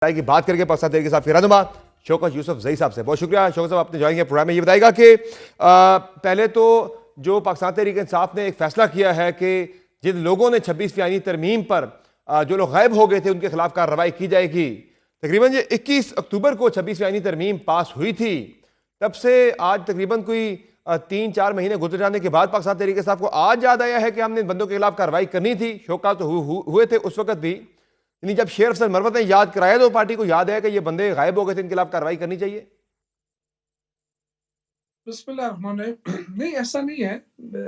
की बात करके पाकिस्तान तहरीक इंसाफ के रहनुमा शौकत यूसुफ जई साहब से। बहुत शुक्रिया शौकत साहब, आपने ज्वाइन किया प्रोग्राम में। ये बताएगा कि पहले तो जो पाकिस्तान तहरीक इंसाफ ने एक फैसला किया है कि जिन लोगों ने 26वीं आईनी तरमीम पर जो लोग गायब हो गए थे उनके खिलाफ कार्रवाई की जाएगी। तकरीबन ये 21 अक्टूबर को 26वीं आईनी तरमीम पास हुई थी, तब से आज तकरीबन कोई 3-4 महीने गुजर जाने के बाद पाकिस्तान तहरीक इंसाफ को आज याद आया है कि हमने इन बंदों के खिलाफ कार्रवाई करनी थी। शौकत तो हुए थे उस वक्त भी, यानी जब शेर अफजल मरवत ने याद कराया तो पार्टी को याद है कि ये बंदे गायब हो गए थे, इनके खिलाफ कार्रवाई करनी चाहिए। नहीं, ऐसा नहीं है।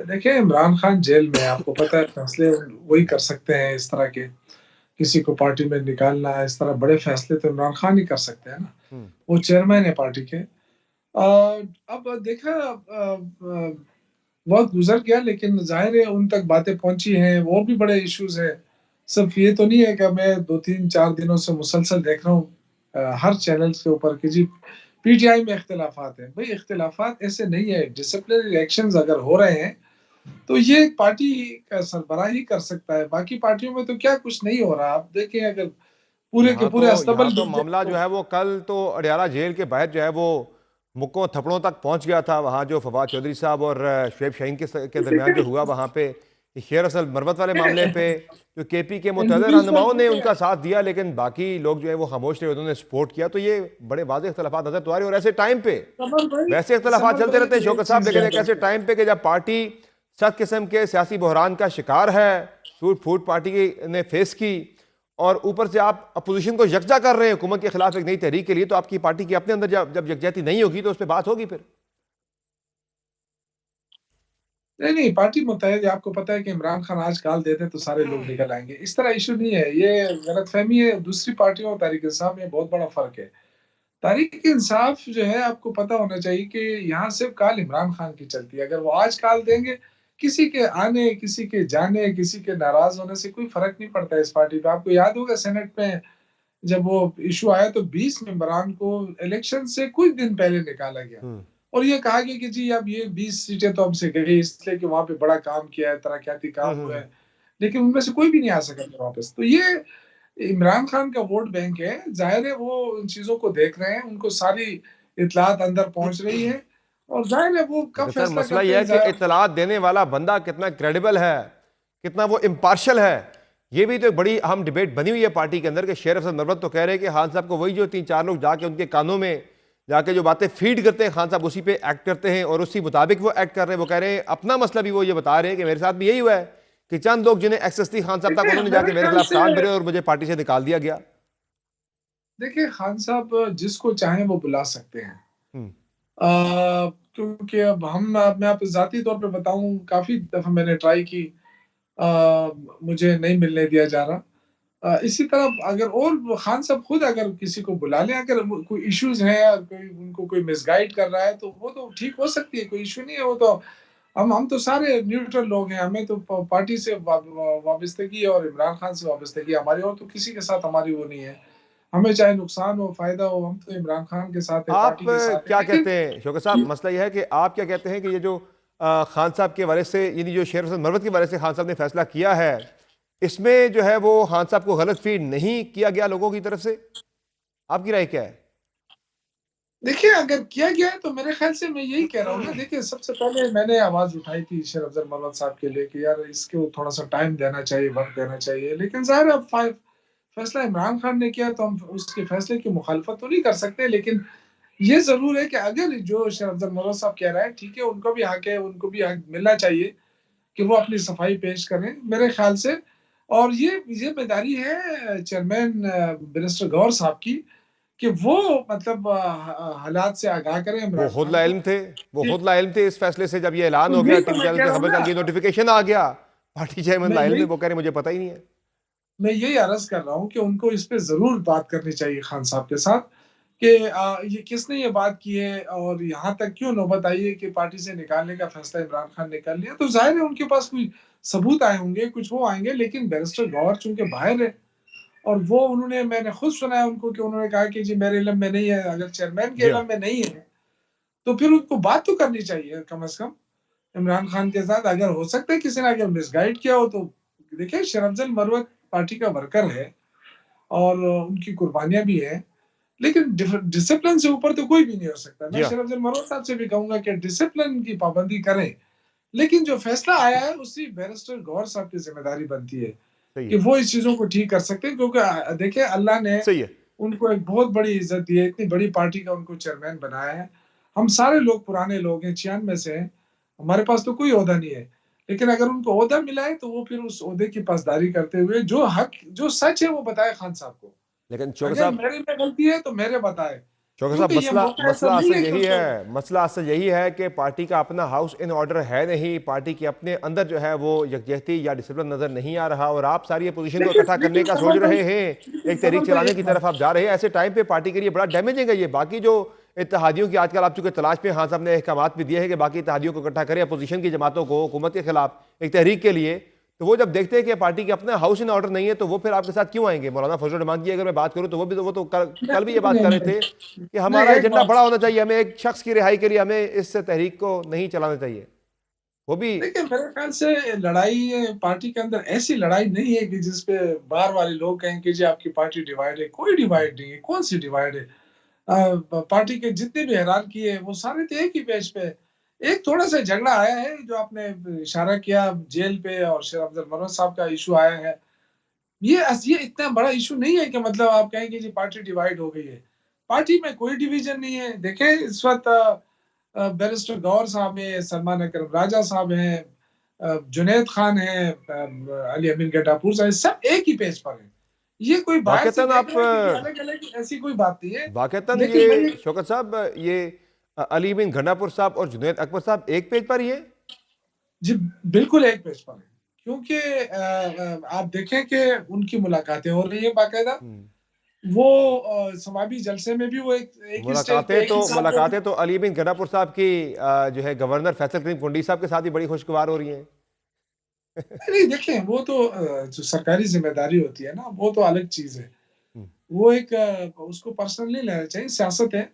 देखिए, इमरान खान जेल में, आपको पता है, फैसले वही कर सकते हैं इस तरह के। किसी को पार्टी में निकालना, इस तरह बड़े फैसले तो इमरान खान ही कर सकते हैं ना। वो चेयरमैन है पार्टी के। अब देखा, वक्त गुजर गया, लेकिन जाहिर है उन तक बातें पहुंची हैं। वो भी बड़े इश्यूज है। सिर्फ ये तो नहीं है कि मैं 2-3-4 दिनों से मुसलसल देख रहा हूँ हर चैनल के ऊपर कि जी पीटीआई में इख्तिलाफात है। भाई, इख्तिलाफात ऐसे नहीं है। डिसिप्लिनरी एक्शंस अगर हो रहे हैं तो ये पार्टी का सरबराह ही कर सकता है। बाकी पार्टियों में तो क्या कुछ नहीं हो रहा। आप देखें, अगर पूरे के पूरे यहाँ अस्तबल तो डूब मामला जाए जो है वो कल तो अडियाला जेल के बाहर जो है वो मुक्कों थपड़ों तक पहुंच गया था। वहां जो फवाद चौधरी साहब और शुएब शाहीन के दरमियान जो हुआ वहां पे शेर असल मरवत वाले मामले पे जो केपी के मुतअद्दिद रहनुमाओं ने उनका साथ दिया, लेकिन बाकी लोग जो है वो खामोश रहे, उन्होंने सपोर्ट किया। तो ये बड़े वाज़ेह इख्तिलाफात नजर तो आ रहे हैं। और ऐसे टाइम पे वैसे इख्तिलाफात चलते रहते हैं शौकत साहब, लेकिन एक ऐसे टाइम पे कि जब पार्टी सख्त किस्म के सियासी बहरान का शिकार है, टूट फूट पार्टी ने फेस की, और ऊपर से आप अपोजिशन को यकजा कर रहे हैं हुकूमत के खिलाफ एक नई तहरीक के लिए, तो आपकी पार्टी के अपने अंदर जब यकजहती नहीं होगी तो उस पर बात होगी फिर। नहीं, नहीं, पार्टी मुत्तहिद है। आपको पता है कि इमरान खान आज गाल देते तो सारे लोग निकल आएंगे। इस तरह इशू नहीं है। ये गलतफहमी है। दूसरी पार्टियों और तहरीक इंसाफ में बहुत बड़ा फर्क है। तहरीक इंसाफ जो है, आपको पता होना चाहिए कि यहाँ सिर्फ काल इमरान खान की चलती है। अगर वो आज काल देंगे, किसी के आने, किसी के जाने, किसी के नाराज होने से कोई फर्क नहीं पड़ता है इस पार्टी पे। आपको याद होगा सेनेट में जब वो इशू आया तो 20 मेंबरान को इलेक्शन से कुछ दिन पहले निकाला गया और ये कहा गया कि जी अब ये 20 सीटें तो हमसे गई इसलिए कि वहां पे बड़ा काम किया है, तरक्याती काम हुआ है, लेकिन उनमें से कोई भी नहीं आ सका था वापस। तो ये इमरान खान का वोट बैंक है। जाहिर है वो उन चीजों को देख रहे हैं, उनको सारी इतलात अंदर पहुंच रही है और जाहिर है वो कब लेकिन सर फैसला मसला करते यह है हैं। कि इतलात देने वाला बंदा कितना क्रेडिबल है, कितना वो इम्पार्शल है, ये भी तो एक बड़ी अहम डिबेट बनी हुई है पार्टी के अंदर। कि शेर अफजल मरवत तो कह रहे हैं कि खान साहब को वही जो 3-4 लोग जाके उनके कानों में जाके जो बातें फीड करते हैं, खान साहब उसी पे एक्ट करते हैं और उसी मुताबिक वो एक्ट कर रहे हैं। वो कह रहे हैं अपना मसला भी वो ये बता रहे हैं कि मेरे साथ भी यही हुआ है कि चंद लोग जिन्हें एक्सेस थी खान साहब तक, देखिए उन्होंने मेरे जाके मेरे ख्याल खिलाफ से कान भरे और मुझे पार्टी से निकाल दिया गया। देखिए, खान साहब जिसको चाहें वो बुला सकते हैं। हम्म। क्योंकि अब मैं आप जाती तौर पे बताऊं, काफी दफा मैंने ट्राई की, मुझे नहीं मिलने दिया जा रहा। इसी तरह अगर और खान साहब खुद अगर किसी को बुला लें, अगर कोई इश्यूज हैं और कोई उनको कोई मिसगाइड कर रहा है तो वो तो ठीक हो सकती है, कोई इशू नहीं है। वो तो हम तो सारे न्यूट्रल लोग हैं। हमें तो पार्टी से वाबस्तगी और इमरान खान से वाबस्तगी हमारी, और तो किसी के साथ हमारी वो नहीं है। हमें चाहे नुकसान हो फायदा हो, हम तो इमरान खान के साथ है, आप पार्टी के साथ है। क्या लेकिन कहते हैं शौकत साहब, मसला यह है कि आप क्या कहते हैं कि ये जो खान साहब के बारे से, यानी जो शेर हसन मरवत के बारे से खान साहब ने फैसला किया है, इसमें जो है वो खान साहब को गलत फीड नहीं किया गया लोगों की तरफ से? आपकी राय क्या है? देखिए, अगर किया गया है तो मेरे ख्याल से मैं यही कह रहा हूँ ना। देखिए, सबसे पहले मैंने आवाज उठाई थी शेर अफजल मरवत साहब के लिए कि यार इसको थोड़ा सा टाइम देना चाहिए, वक्त देना चाहिए। लेकिन ज़ाहिर है अब फैसला इमरान खान ने किया तो हम उसके फैसले की मुखालफत तो नहीं कर सकते। लेकिन ये जरूर है कि अगर जो शेर अफजल मरवत साहब कह रहा है ठीक है, उनको भी हक है, उनको भी हक मिलना चाहिए कि वो अपनी सफाई पेश करें मेरे ख्याल से। और ये जिम्मेदारी है चेयरमैन मिनिस्टर गौर साहब की कि वो मतलब हालात से आगाह करें वो इमरान खुद खान को लाइल्म थे, वो कि खुद लाइल्म थे इस फैसले से। जब ये ऐलान तो हो गया, यही तो टीवी मैं चैनल कह पे रहा हूँ खबर चल ना। गई, नोटिफिकेशन आ गया, पार्टी चेयरमैन मैं लाइल्म है, यही वो कह रहे मुझे पता ही नहीं है। मैं यही अर्ज कर रहा हूँ कि उनको इस पे जरूर बात करनी चाहिए खान साहब के साथ कि ये किसने ये बात की है और यहाँ तक क्यों नौबत आई है कि पार्टी से निकालने का फैसला इमरान खान ने कर लिया। तो जाहिर है उनके पास कोई सबूत आए होंगे, कुछ वो आएंगे। लेकिन बैरिस्टर गौर चूंकि बाहर है और वो उन्होंने, मैंने खुद सुना है उनको कि उन्होंने कहा कि जी मेरे इलम में नहीं है। अगर चेयरमैन के जी हाँ। इलम में नहीं है तो फिर उनको बात तो करनी चाहिए कम से कम इमरान खान के साथ। अगर हो सकता है किसी ने अगर मिसगाइड किया हो तो देखिए, शेर अफजल मरवत पार्टी का वर्कर है और उनकी कुर्बानियाँ भी हैं। लेकिन डिसिप्लिन से ऊपर तो कोई भी नहीं हो सकता। जी मैं हाँ, शेर अफ़ज़ल मरवत साहब से भी कहूँगा कि डिसिप्लिन की पाबंदी करें, लेकिन जो फैसला आया है उसी बैरिस्टर गौहर साहब की ज़िम्मेदारी बनती है सही कि है, वो इस चीज़ों को ठीक कर सकते हैं, क्योंकि देखिए अल्लाह ने सही है। उनको एक बहुत बड़ी इज़्ज़त दी है, इतनी बड़ी पार्टी का उनको चेयरमैन बनाया है। हम सारे लोग पुराने लोग हैं, 96 से हैं, हमारे पास तो कोई ओहदा नहीं है। लेकिन अगर उनको ओहदा मिला है तो वो फिर उस ओहदे की पासदारी करते हुए जो हक जो सच है वो बताए खान साहब को। लेकिन चौधरी अगर साहब मेरे में गलती है तो मेरे बताए, चौधरी साहब क्योंकि ये मसला मौका ऐसा मसला नहीं असल है कि यही उसको है, मसला असल यही है कि पार्टी का अपना हाउस इन ऑर्डर है नहीं, पार्टी के अपने अंदर जो है वो यकजहती या डिसिप्लिन नजर नहीं आ रहा और आप सारी अपोजिशन को लेकिन इकट्ठा करने लेकिन का सोच रहे हैं, एक तहरीक सवाल तो चलाने एक की है। तरफ आप जा रहे हैं। ऐसे टाइम पे पार्टी के लिए बड़ा डैमेजिंग है ये। बाकी जो इत्तेहादियों की आजकल आप चूंकि तलाश में, हाँ साहब ने अहकाम भी दिए हैं कि बाकी इत्तेहादियों को इकट्ठा करें, अपोजिशन की जमातों को हुकूमत के खिलाफ एक तहरीक के लिए, तो वो जब देखते हैं कि पार्टी के अपना हाउस इन ऑर्डर नहीं है तो वो फिर आपके साथ क्यों आएंगे? मौलाना फजल रहमान की अगर मैं बात करूं तो वो तो कल भी ये बात नहीं, कर रहे नहीं, थे कि नहीं, हमारा एक एजेंडा बात बड़ा होना चाहिए, हमें एक शख्स की रिहाई के लिए हमें इस तहरीक को नहीं चलाना चाहिए। वो भी देखिए, मेरे ख्याल से लड़ाई पार्टी के अंदर ऐसी लड़ाई नहीं है कि जिसपे बाहर वाले लोग कहें कि जी आपकी पार्टी डिवाइड है, कोई डिवाइड नहीं है, कौन-सी डिवाइड है? पार्टी के जितने भी हैरारकी है वो सारे तो एक ही पेज पे है। एक थोड़ा-सा झगड़ा आया है जो आपने इशारा किया जेल पे और शेर अफ़ज़ल मरवत साहब का इश्यू आया है। ये इतना बड़ा इश्यू नहीं है कि मतलब आप कहें कि जी पार्टी डिवाइड हो गई है। पार्टी में कोई डिवीज़न नहीं है। देखें इस वक़्त बैरिस्टर गौहर साहब हैं, सलमान अकरम राजा साहब हैं, जुनैद खान हैं, अली अमीन गड्ढापुर साहब, सब एक ही पेज पर हैं। ये कोई बाहर से वाक़ईतन देख आप रहा है कि जी अलग-अलग ऐसी कोई बात नहीं है। वाक़ईतन लेकिन मैं ये ये शौकत साहब ये अली बिन घंटापुर साहब और जुनैद अकबर साहब एक पेज पर ही है? जी, बिल्कुल एक पेज पर हैं। क्योंकि आप देखें कि उनकी मुलाकातें हो रही हैं बाकायदा। हुँ। वो समावी जलसे में भी वो एक ही स्टेज पे मुलाकातें एक तो ही साथ हो रही मुलाकातें हैं। तो अली बिन गंडापुर साहब की जो है गवर्नर फैसल करीम कुंडी साहब के साथ ही बड़ी खुशगवार हो रही हैं। नहीं देखें वो तो जो सरकारी ज़िम्मेदारी होती है ना, वो तो अलग चीज़ है। हुँ, वो एक उसको पर्सनल नहीं लेना चाहिए, सियासत है।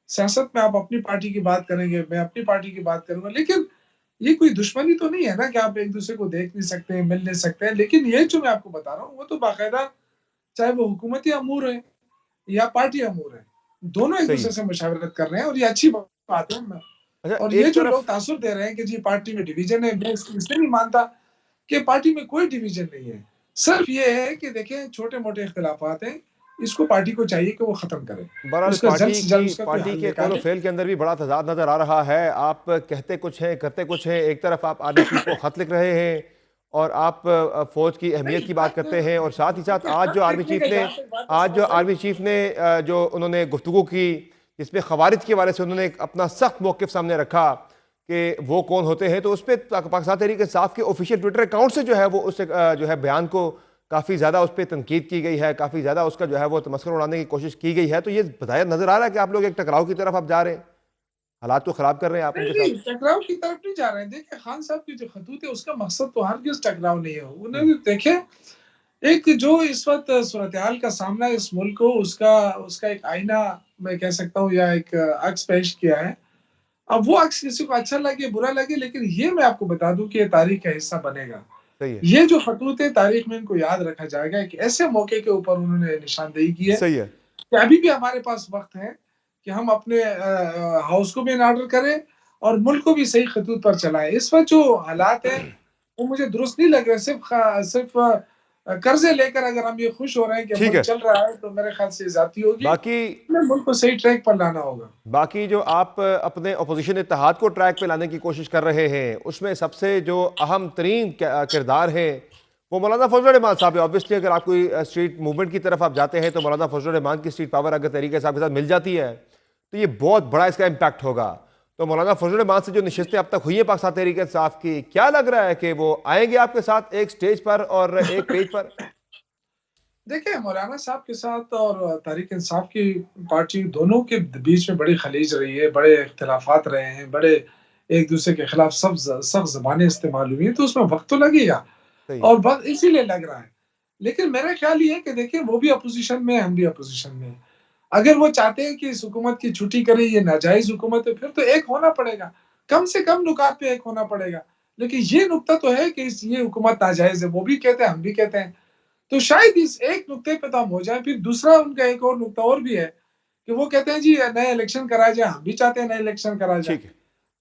सियासत में आप अपनी पार्टी की बात करेंगे, मैं अपनी पार्टी की बात करूँगा, लेकिन ये कोई दुश्मनी तो नहीं है ना कि आप एक-दूसरे को देख नहीं सकते, मिल नहीं सकते हैं। लेकिन ये जो मैं आपको बता रहा हूँ, वो तो बाकायदा चाहे वो हुकूमती अमूर है या पार्टी अमूर है, दोनों सही एक-दूसरे है। से मशावरत कर रहे हैं और ये अच्छी बात है। अच्छा और ये एक जो तरफ लोग तासुर दे रहे हैं कि जी पार्टी में डिवीज़न है, मैं इसलिए नहीं मानता कि पार्टी में कोई डिवीज़न नहीं है। सिर्फ ये है कि देखिए छोटे-मोटे इख्तिलाफ़ात हैं, इसको पार्टी को चाहिए कि वो ख़त्म करे। बहरहाल उसका जल्द से जल्द उसका कोई पार्टी हल के कौल व निकाले। फ़ेल के अंदर भी बड़ा तज़ाद नज़र आ रहा है। आप कहते कुछ हैं, करते कुछ हैं। एक तरफ आप आर्मी चीफ़ को ख़त लिख रहे हैं और आप फ़ौज की अहमियत नहीं, की बात खत करते हैं और साथ ही साथ देखिए खत लिखने का जहाँ तक बात है समझ आर्मी चीफ़ ने जो उन्होंने गुफ्तगू की, जिसमें ख़वारिज के हवाले से उन्होंने एक अपना सख्त मौक़िफ़ सामने रखा कि वो कौन होते हैं, तो उस पे पाकिस्तान तहरीक-ए-इंसाफ के ऑफ़िशियल ट्विटर अकाउंट से जो है वो उस जो है बयान को काफ़ी ज़्यादा उस पे तनकीद की गई है, काफ़ी ज़्यादा उसका जो है वो तमस्खुर उड़ाने की कोशिश की गई है। तो ये बताया नज़र आ रहा है कि आप लोग एक टकराव की तरफ आप जा रहे हैं। हालात को ख़राब कर रहे हैं आप नहीं, उनके साथ। नहीं, टकराव की तरफ नहीं जा रहे हैं। देखिए खान साहब की जो खतूत है उसका मकसद तो हरगिज़ टकराव नहीं है। हुँ, उन्होंने देखें एक जो इस वक़्त सूरत-ए-हाल का सामना है इस मुल्क को उसका उसका एक आईना मैं कह सकता हूँ या एक अक्स पेश किया है। अब वो अक्स किसी को अच्छा लगे, बुरा लगे, लेकिन ये मैं आपको बता दूँ कि ये तारीख़ का हिस्सा बनेगा। सही है, ये जो खतूत है तारीख़ में इनको याद रखा जाएगा। एक ऐसे मौके के ऊपर उन्होंने निशानदेही की है सही है। कि अभी भी हमारे पास वक़्त है कि हम अपने हाउस को भी इन ऑर्डर करें और मुल्क को भी सही खतूत पर चलाएँ। इस वक़्त जो हालात हैं, वो मुझे दुरुस्त नहीं लग रहे। सिर्फ़ कर्ज़े लेकर अगर हम ये खुश हो रहे हैं कि ठीक मुल्क है। चल रहा है, तो मेरे ख़्याल से ज़्यादती होगी। बाकी हमें मुल्क को सही ट्रैक पर लाना होगा। बाकी जो आप अपने अपोज़िशन इत्तेहाद को ट्रैक पे लाने की कोशिश कर रहे हैं, उसमें सबसे जो अहम तरीन किरदार है, वो मौलाना फजल रहमान साहब है। ऑब्वियसली अगर आप कोई स्ट्रीट मूवमेंट की तरफ आप जाते हैं, तो मौलाना फजल रहमान की स्ट्रीट पावर अगर तरीके से आपके साथ मिल जाती है, तो ये बहुत बड़ा इसका इम्पैक्ट होगा। तो मौलाना फजल रहमान से जो नशिस्तें अब तक हुई है पाकिस्तान तहरीक इंसाफ की, क्या लग रहा है कि वो आएँगे आपके साथ एक स्टेज पर और एक पेज पर? देखिए, मौलाना साहब के साथ और तहरीक-ए-इंसाफ की पार्टी दोनों के बीच में बड़ी खलीज रही है, बड़े इख्तिलाफ़ात रहे हैं, बड़े एक-दूसरे के खिलाफ सख्त ज़बानें इस्तेमाल हुई हैं, तो उसमें वक़्त तो लगेगा सही है, और वक़्त इसीलिए लग रहा है। लेकिन मेरा ख़्याल ये है कि देखिए वो भी अपोज़िशन में है, हम भी अपोज़िशन में हैं। अगर वो चाहते हैं कि इस हुकूमत की छुट्टी करें, ये नाजायज़ हुकूमत है, फिर तो एक होना पड़ेगा। कम से कम नुकात पे एक होना पड़ेगा। लेकिन ये नुकता तो है कि इस ये हुकूमत नाजायज़ है, वो भी कहते हैं, हम भी कहते हैं। तो शायद इस एक नुक्ते पे तो हम हो जाए। फिर दूसरा उनका एक और नुक्ता और भी है कि वो कहते हैं जी नए इलेक्शन कराया जाए, हम भी चाहते हैं नए इलेक्शन कराया जाए। ठीक है।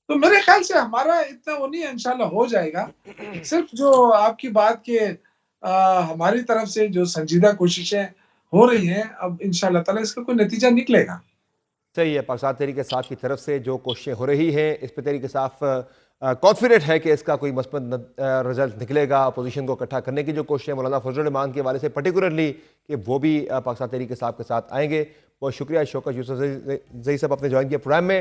तो मेरे ख्याल से हमारा इतना वो नहीं है, इंशाल्लाह हो जाएगा। सिर्फ जो आपकी बात के हमारी तरफ से जो संजीदा कोशिशें हो रही हैं, अब इंशाल्लाह ताला इसका कोई नतीजा निकलेगा। सही है, पाकिस्तान तहरीक साफ की तरफ से जो कोशिशें हो रही हैं इस पर तहरीक साफ कॉन्फिडेंट है कि इसका कोई मस्बत रिजल्ट निकलेगा। अपोजिशन को इकट्ठा करने की जो कोशिशें मौलाना फजल रहमान के हवाले से पर्टिकुलरली कि वो भी पाकिस्तान तहरीक साफ के साथ आएंगे। बहुत शुक्रिया शौकत यूसुफ जई साहब, अपने ज्वाइन किया प्रोग्राम में।